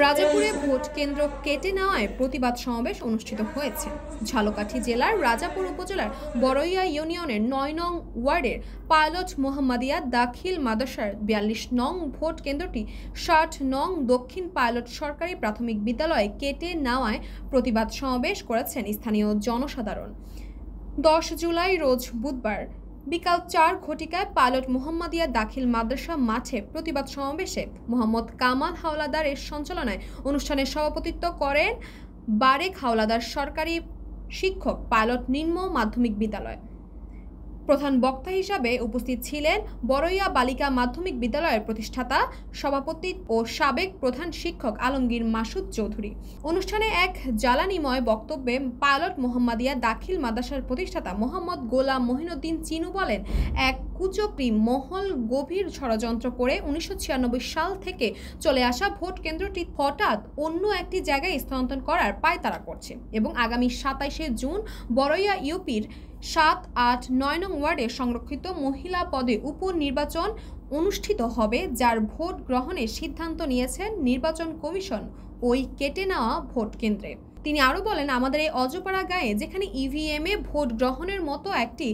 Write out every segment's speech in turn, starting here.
রাজাপুরে vote কেন্দ্র কেটে নেওয়ায় প্রতিবাদ সমাবেশ অনুষ্ঠিত হয়েছে। ঝালকাঠি জেলার রাজাপুর উপজেলার বড়ইয়া ইউনিয়নের ৯ নং ওয়ার্ডের পাইলট মোহাম্মদিয়া দাখিল মাদ্রাসার ৪২ নং ভোট কেন্দ্রটি ৬০ নং দক্ষিণ পাইলট সরকারি প্রাথমিক বিদ্যালয়ে কেটে নেওয়ায় প্রতিবাদ সমাবেশ করেছেন স্থানীয় জনসাধারণ। ১০ জুলাই রোজ বুধবার বিকাল ৪ ঘটিকায় পাইলট মোহাম্মদিয়া দাখিল মাদ্রাসা মাঠে প্রতিবাদ সমাবেশে মোহাম্মদ কামাল হাওলাদারের সঞ্চালনায় অনুষ্ঠানে সভাপতিত্ব করেন বারেক হাওলাদার সরকারি শিক্ষক পাইলট নিম্ন মাধ্যমিক বিদ্যালয়। প্রধান বক্তা হিসাবে উপস্থিত ছিলেন বড়ইয়া বালিকা মাধ্যমিক বিদ্যালয়ের প্রতিষ্ঠাতা সভাপতি ও সাবেক প্রধান শিক্ষক আলমগীর মাসুদ চৌধুরী। অনুষ্ঠানে এক জ্বালানিময় বক্তব্যে পাইলট মোহাম্মদিয়া দাখিল মাদ্রাসার প্রতিষ্ঠাতা মোহাম্মদ গোলাম মহিনুদ্দিন চিনু বলেন, এক কুচক্রী মহল গভীর ষড়যন্ত্র করে ১৯৯৬ সাল থেকে চলে আসা ভোট কেন্দ্রটি হঠাৎ অন্য একটি জায়গায় স্থানান্তর করার পায়তারা করছে এবং আগামী ২৭শে জুন বড়ইয়া ইউপির ৭, ৮, ৯ নং ওয়ার্ডে সংরক্ষিত মহিলা পদে উপনির্বাচন অনুষ্ঠিত হবে, যার ভোট গ্রহণের সিদ্ধান্ত নিয়েছেন নির্বাচন কমিশন ওই কেটে নেওয়া ভোট কেন্দ্রে। তিনি আরও বলেন, আমাদের এই অজপাড়া গাঁয়ে যেখানে ইভিএমে ভোট গ্রহণের মতো একটি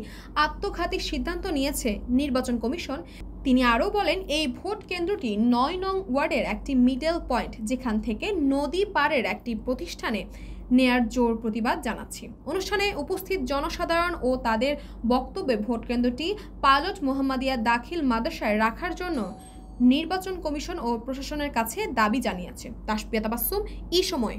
আত্মঘাতী সিদ্ধান্ত নিয়েছে নির্বাচন কমিশন। তিনি আরও বলেন, এই ভোট কেন্দ্রটি ৯ নং ওয়ার্ডের একটি মিডল পয়েন্ট, যেখান থেকে নদী পাড়ের একটি প্রতিষ্ঠানে নেয়ার জোর প্রতিবাদ জানাচ্ছি। অনুষ্ঠানে উপস্থিত জনসাধারণ ও তাদের বক্তব্যে ভোট কেন্দ্রটি পাইলট মোহাম্মদিয়া দাখিল মাদ্রাসায় রাখার জন্য নির্বাচন কমিশন ও প্রশাসনের কাছে দাবি জানিয়েছে। তাসপিয়া তাবাসসুম, ই সময়।